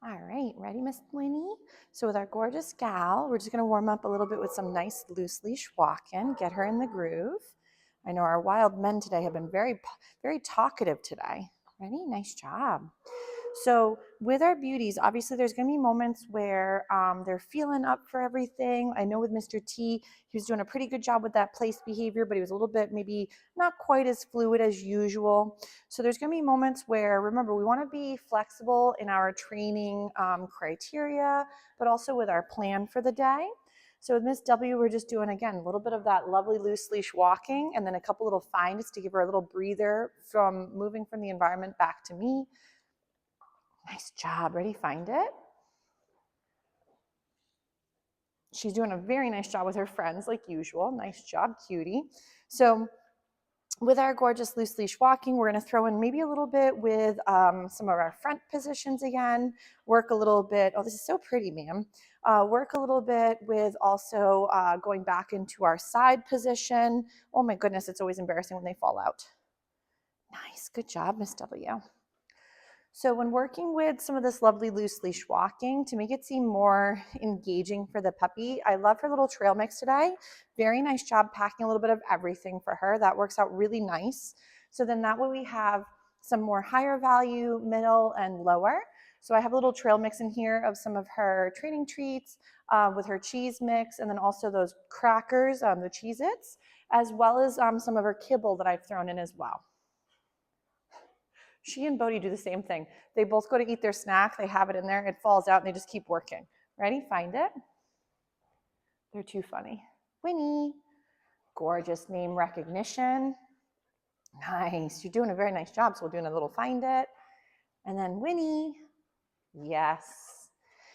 All right, ready, Miss Winnie? So with our gorgeous gal, we're just gonna warm up a little bit with some nice loose leash walking, get her in the groove. I know our wild men today have been very talkative today. Ready? Nice job. So with our beauties, obviously there's going to be moments where they're feeling up for everything. I know with Mr. T, he was doing a pretty good job with that place behavior, but he was a little bit maybe not quite as fluid as usual. So there's going to be moments where, remember, we want to be flexible in our training criteria, but also with our plan for the day. So with Miss W, we're just doing, again, a little bit of that lovely loose leash walking and then a couple little finds to give her a little breather from moving from the environment back to me. Nice job. Ready? Find it. She's doing a very nice job with her friends like usual. Nice job, cutie. So with our gorgeous loose leash walking, we're going to throw in maybe a little bit with some of our front positions again. Work a little bit. Oh, this is so pretty, ma'am. Work a little bit with also going back into our side position. Oh my goodness, it's always embarrassing when they fall out. Nice. Good job, Miss W. So when working with some of this lovely loose leash walking to make it seem more engaging for the puppy, I love her little trail mix today. Very nice job packing a little bit of everything for her. That works out really nice. So then that way we have some more higher value, middle, and lower. So I have a little trail mix in here of some of her training treats with her cheese mix, and then also those crackers, the Cheez-Its, as well as some of her kibble that I've thrown in as well. She and Bodhi do the same thing. They both go to eat their snack. They have it in there. It falls out, and they just keep working. Ready? Find it. They're too funny. Winnie. Gorgeous name recognition. Nice. You're doing a very nice job. So we're doing a little find it. And then Winnie. Yes.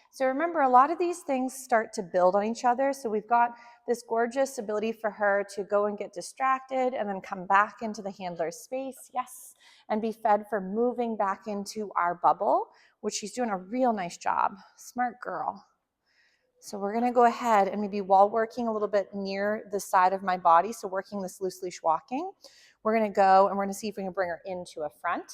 So remember, a lot of these things start to build on each other. So we've got this gorgeous ability for her to go and get distracted and then come back into the handler's space. Yes. And be fed for moving back into our bubble, which she's doing a real nice job. Smart girl. So we're going to go ahead and maybe while working a little bit near the side of my body, so working this loose leash walking, we're going to go and we're going to see if we can bring her into a front.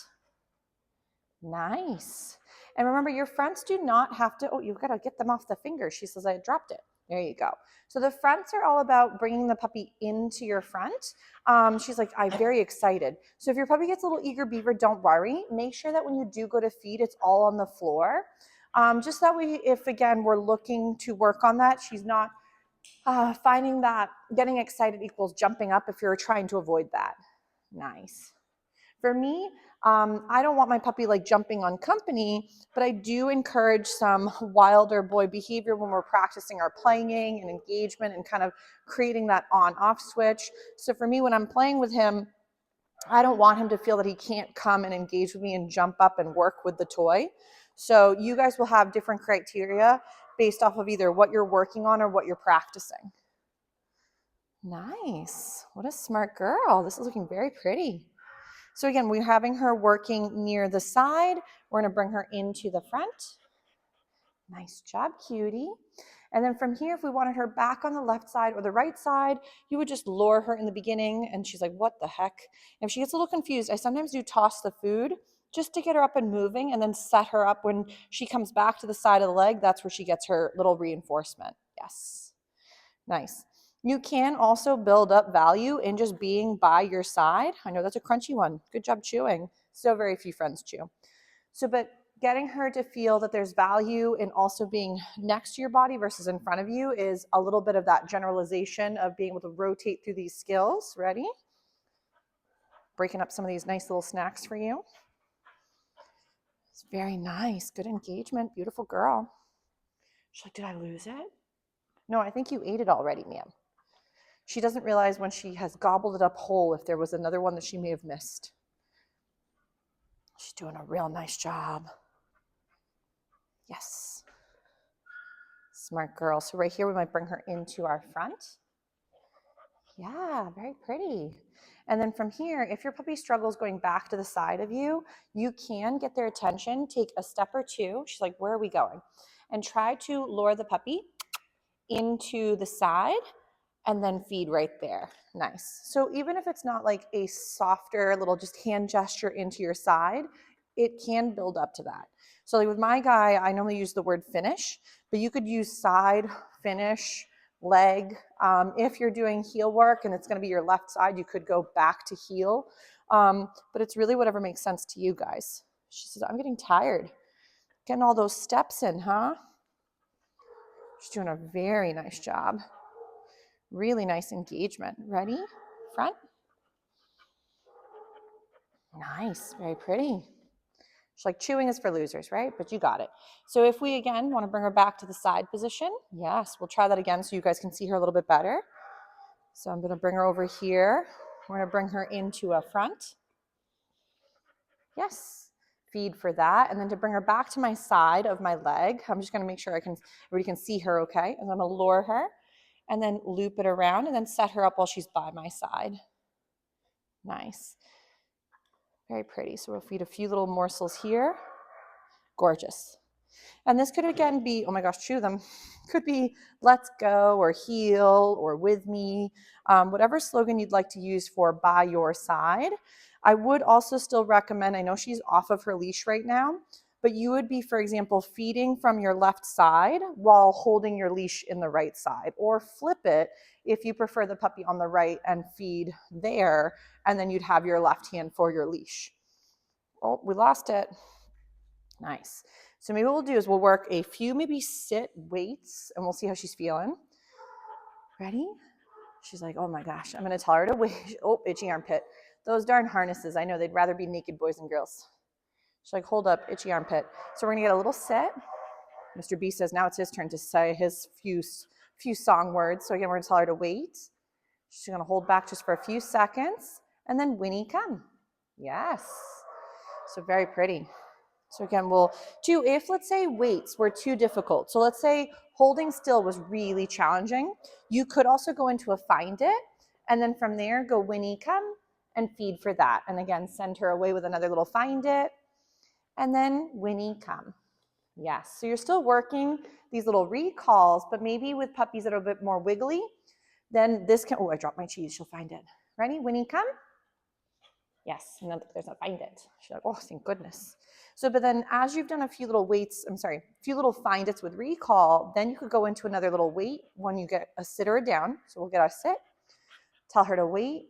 Nice. And remember, your fronts do not have to, oh, you've got to get them off the fingers. She says, I dropped it. There you go. So the fronts are all about bringing the puppy into your front. She's like, I'm very excited. So if your puppy gets a little eager beaver, don't worry. Make sure that when you do go to feed, it's all on the floor. Just that way, if again, we're looking to work on that, she's not finding that getting excited equals jumping up if you're trying to avoid that. Nice. For me, I don't want my puppy like jumping on company, but I do encourage some wilder boy behavior when we're practicing our playing and engagement and kind of creating that on-off switch. So for me, when I'm playing with him, I don't want him to feel that he can't come and engage with me and jump up and work with the toy. So you guys will have different criteria based off of either what you're working on or what you're practicing. Nice. What a smart girl. This is looking very pretty. So again, we're having her working near the side. We're going to bring her into the front. Nice job, cutie. And then from here, if we wanted her back on the left side or the right side, you would just lure her in the beginning. And she's like, what the heck? And if she gets a little confused, I sometimes do toss the food just to get her up and moving and then set her up when she comes back to the side of the leg. That's where she gets her little reinforcement. Yes. Nice. You can also build up value in just being by your side. I know that's a crunchy one. Good job chewing. So very few friends chew. So, but getting her to feel that there's value in also being next to your body versus in front of you is a little bit of that generalization of being able to rotate through these skills. Ready? Breaking up some of these nice little snacks for you. It's very nice. Good engagement. Beautiful girl. She's like, did I lose it? No, I think you ate it already, ma'am. She doesn't realize when she has gobbled it up whole if there was another one that she may have missed. She's doing a real nice job. Yes. Smart girl. So right here, we might bring her into our front. Yeah, very pretty. And then from here, if your puppy struggles going back to the side of you, you can get their attention, take a step or two. She's like, where are we going? And try to lure the puppy into the side and then feed right there. Nice. So even if it's not like a softer little just hand gesture into your side, it can build up to that. So like with my guy, I normally use the word finish, but you could use side, finish, leg. If you're doing heel work and it's going to be your left side, you could go back to heel. But it's really whatever makes sense to you guys. She says, I'm getting tired. Getting all those steps in, huh? She's doing a very nice job. Really nice engagement. Ready? Front. Nice, very pretty. She's like, chewing is for losers, right? But you got it. So if we, again, want to bring her back to the side position, yes, we'll try that again so you guys can see her a little bit better. So I'm going to bring her over here. We're going to bring her into a front. Yes, feed for that. And then to bring her back to my side of my leg, I'm just going to make sure everybody can see her okay. And I'm going to lure her and then loop it around and then set her up while she's by my side. Nice. Very pretty. So we'll feed a few little morsels here. Gorgeous. And this could again be, oh my gosh, chew them. Could be let's go or heal or with me, whatever slogan you'd like to use for by your side. I would also still recommend, I know she's off of her leash right now, but you would be, for example, feeding from your left side while holding your leash in the right side, or flip it if you prefer the puppy on the right and feed there, and then you'd have your left hand for your leash. Oh, we lost it. Nice. So maybe what we'll do is we'll work a few maybe sit weights and we'll see how she's feeling. Ready? She's like, oh my gosh, I'm going to tell her to wait. Oh, itchy armpit. Those darn harnesses. I know they'd rather be naked boys and girls. She's like, hold up, itchy armpit. So we're going to get a little sit. Mr. B says now it's his turn to say his few song words. So again, we're going to tell her to wait. She's going to hold back just for a few seconds. And then Winnie, come. Yes. So very pretty. So again, we'll do, if let's say weights were too difficult. So let's say holding still was really challenging. You could also go into a find it. And then from there, go Winnie, come and feed for that. And again, send her away with another little find it. And then Winnie, come. Yes. So you're still working these little recalls, but maybe with puppies that are a bit more wiggly, then this can, oh, I dropped my cheese. She'll find it. Ready? Winnie, come. Yes. And then there's a find it. She's like, oh, thank goodness. So, but then as you've done a few little weights, a few little find its with recall, then you could go into another little weight when you get a sit or a down. So we'll get our sit, tell her to wait.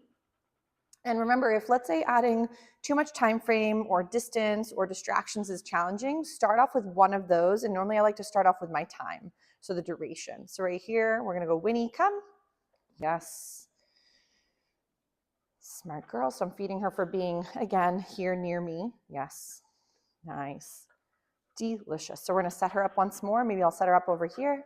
And remember, if let's say adding too much time frame or distance or distractions is challenging, start off with one of those. And normally I like to start off with my time. So the duration. So right here, we're going to go Winnie, come. Yes. Smart girl. So I'm feeding her for being, again, here near me. Yes. Nice. Delicious. So we're going to set her up once more. Maybe I'll set her up over here.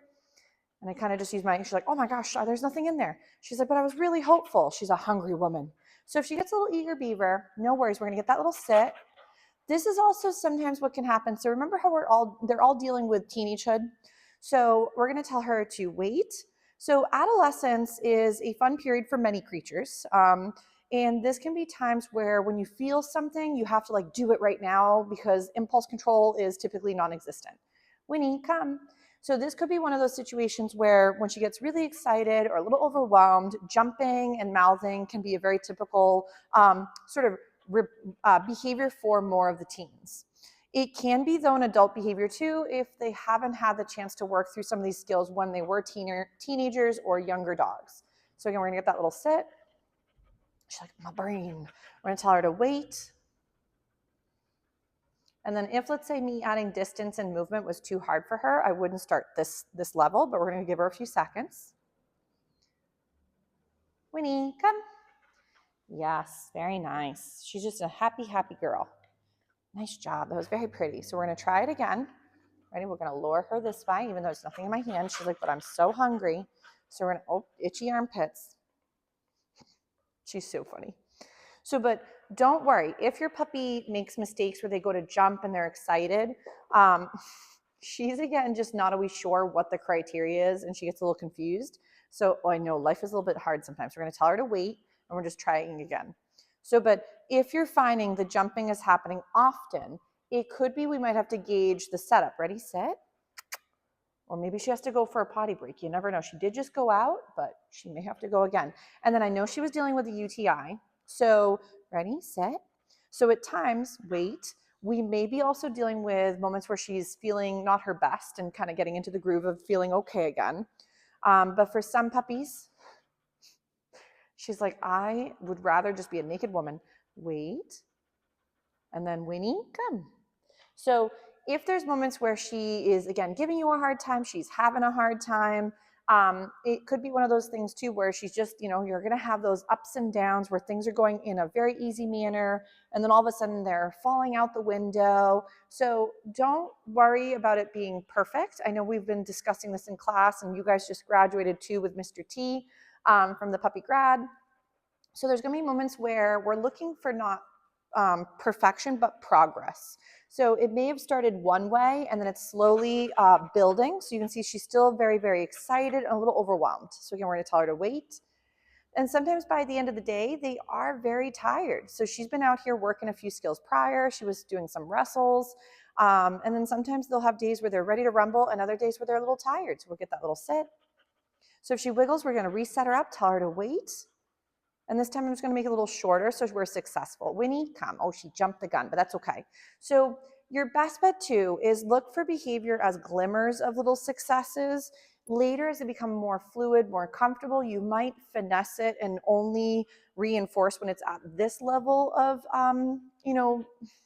And I kind of just use she's like, oh my gosh, there's nothing in there. She's like, but I was really hopeful. She's a hungry woman. So if she gets a little eager beaver, no worries. We're going to get that little sit. This is also sometimes what can happen. So remember how they're all dealing with teenagehood. So we're going to tell her to wait. So adolescence is a fun period for many creatures. And this can be times where when you feel something, you have to like do it right now because impulse control is typically non-existent. Winnie, come. So this could be one of those situations where when she gets really excited or a little overwhelmed, jumping and mouthing can be a very typical behavior for more of the teens. It can be, though, an adult behavior too if they haven't had the chance to work through some of these skills when they were teenagers or younger dogs. So again, we're going to get that little sit. She's like, my brain. We're going to tell her to wait. And then if, let's say, me adding distance and movement was too hard for her, I wouldn't start this level, but we're going to give her a few seconds. Winnie, come. Yes, very nice. She's just a happy, happy girl. Nice job. That was very pretty. So we're going to try it again. Ready? We're going to lure her this way, even though there's nothing in my hand. She's like, but I'm so hungry. So we're going to, oh, itchy armpits. She's so funny. So, but don't worry. If your puppy makes mistakes where they go to jump and they're excited, she's, again, just not always sure what the criteria is, and she gets a little confused. So, I know life is a little bit hard sometimes. We're going to tell her to wait, and we're just trying again. So, but if you're finding the jumping is happening often, it could be we might have to gauge the setup. Ready, set. Or maybe she has to go for a potty break. You never know. She did just go out, but she may have to go again. And then I know she was dealing with a UTI. So ready, set. So at times, wait. We may be also dealing with moments where she's feeling not her best and kind of getting into the groove of feeling okay again. But for some puppies, she's like, I would rather just be a naked woman. Wait. And then Winnie, come. So if there's moments where she is, again, giving you a hard time, she's having a hard time, it could be one of those things too where she's just, you're going to have those ups and downs where things are going in a very easy manner, and then all of a sudden they're falling out the window. So don't worry about it being perfect. I know we've been discussing this in class, and you guys just graduated too with Mr. T from the puppy grad. So there's going to be moments where we're looking for not perfection, but progress. So it may have started one way and then it's slowly building. So you can see she's still very, very excited and a little overwhelmed. So again, we're going to tell her to wait. And sometimes by the end of the day, they are very tired. So she's been out here working a few skills prior. She was doing some wrestles. And then sometimes they'll have days where they're ready to rumble and other days where they're a little tired. So we'll get that little sit. So if she wiggles, we're going to reset her up, tell her to wait. And this time I'm just going to make it a little shorter so we're successful. Winnie, come. Oh, she jumped the gun, but that's okay. So your best bet too is look for behavior as glimmers of little successes. Later, as it becomes more fluid, more comfortable, you might finesse it and only reinforce when it's at this level of,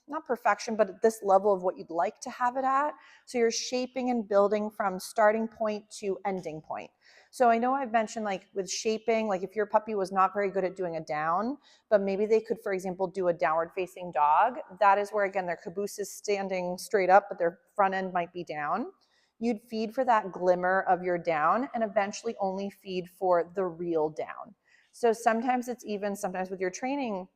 not perfection, but at this level of what you'd like to have it at. So you're shaping and building from starting point to ending point. So I know I've mentioned like with shaping, like if your puppy was not very good at doing a down, but maybe they could, for example, do a downward facing dog. That is where, again, their caboose is standing straight up, but their front end might be down. You'd feed for that glimmer of your down and eventually only feed for the real down. So sometimes with your training,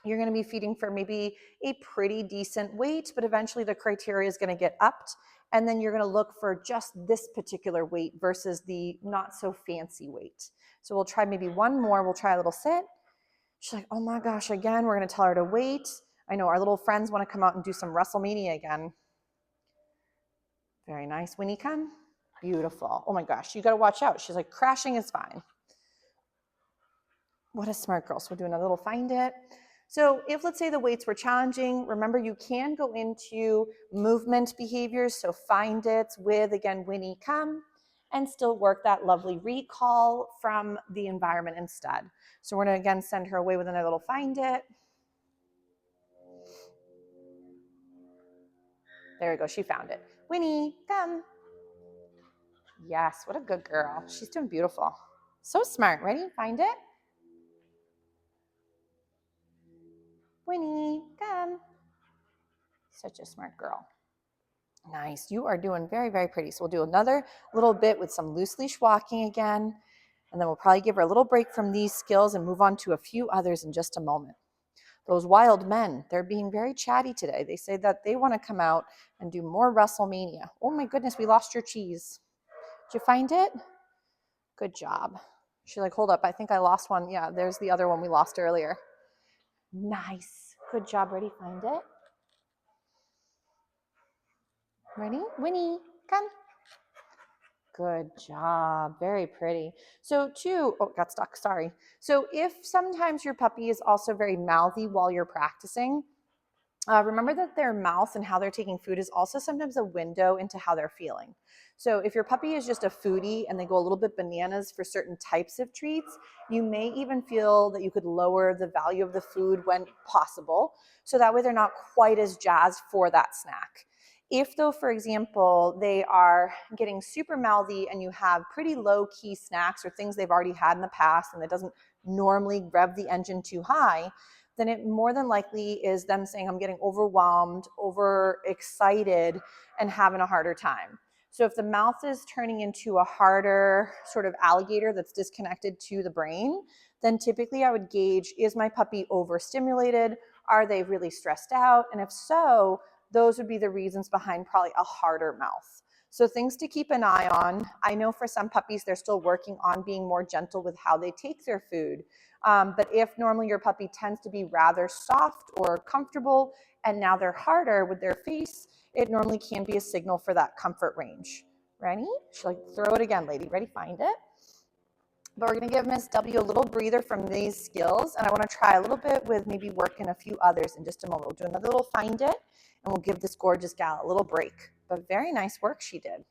you're going to be feeding for maybe a pretty decent weight, but eventually the criteria is going to get upped. And then you're going to look for just this particular weight versus the not so fancy weight. So we'll try maybe one more. We'll try a little sit. She's like, oh my gosh, again, we're going to tell her to wait. I know our little friends want to come out and do some WrestleMania again. Very nice. Winnie, come. Beautiful. Oh my gosh, you got to watch out. She's like, crashing is fine. What a smart girl. So we'll do another little find it. So if, let's say, the weights were challenging, remember you can go into movement behaviors. So find it with, again, Winnie, come, and still work that lovely recall from the environment instead. So we're going to, again, send her away with another little find it. There we go. She found it. Winnie, come. Yes, what a good girl. She's doing beautiful. So smart. Ready? Find it. Winnie, come. Such a smart girl. Nice. You are doing very, very pretty. So we'll do another little bit with some loose leash walking again. And then we'll probably give her a little break from these skills and move on to a few others in just a moment. Those wild men, they're being very chatty today. They say that they want to come out and do more WrestleMania. Oh my goodness, we lost your cheese. Did you find it? Good job. She's like, hold up, I think I lost one. Yeah, there's the other one we lost earlier. Nice. Good job. Ready? Find it. Ready? Winnie, come. Good job. Very pretty. So got stuck, sorry. So if sometimes your puppy is also very mouthy while you're practicing, remember that their mouth and how they're taking food is also sometimes a window into how they're feeling. So if your puppy is just a foodie and they go a little bit bananas for certain types of treats, you may even feel that you could lower the value of the food when possible. So that way they're not quite as jazzed for that snack. If though, for example, they are getting super mouthy and you have pretty low key snacks or things they've already had in the past and that doesn't normally rev the engine too high, then it more than likely is them saying, I'm getting overwhelmed, overexcited, and having a harder time. So if the mouth is turning into a harder sort of alligator that's disconnected to the brain, then typically I would gauge, is my puppy overstimulated? Are they really stressed out? And if so, those would be the reasons behind probably a harder mouth. So things to keep an eye on. I know for some puppies, they're still working on being more gentle with how they take their food. But if normally your puppy tends to be rather soft or comfortable, and now they're harder with their face, it normally can be a signal for that comfort range. Ready? She's like, throw it again, lady. Ready? Find it. But we're going to give Miss W a little breather from these skills, and I want to try a little bit with maybe working a few others in just a moment. We'll do another little find it. and we'll give this gorgeous gal a little break. But very nice work she did.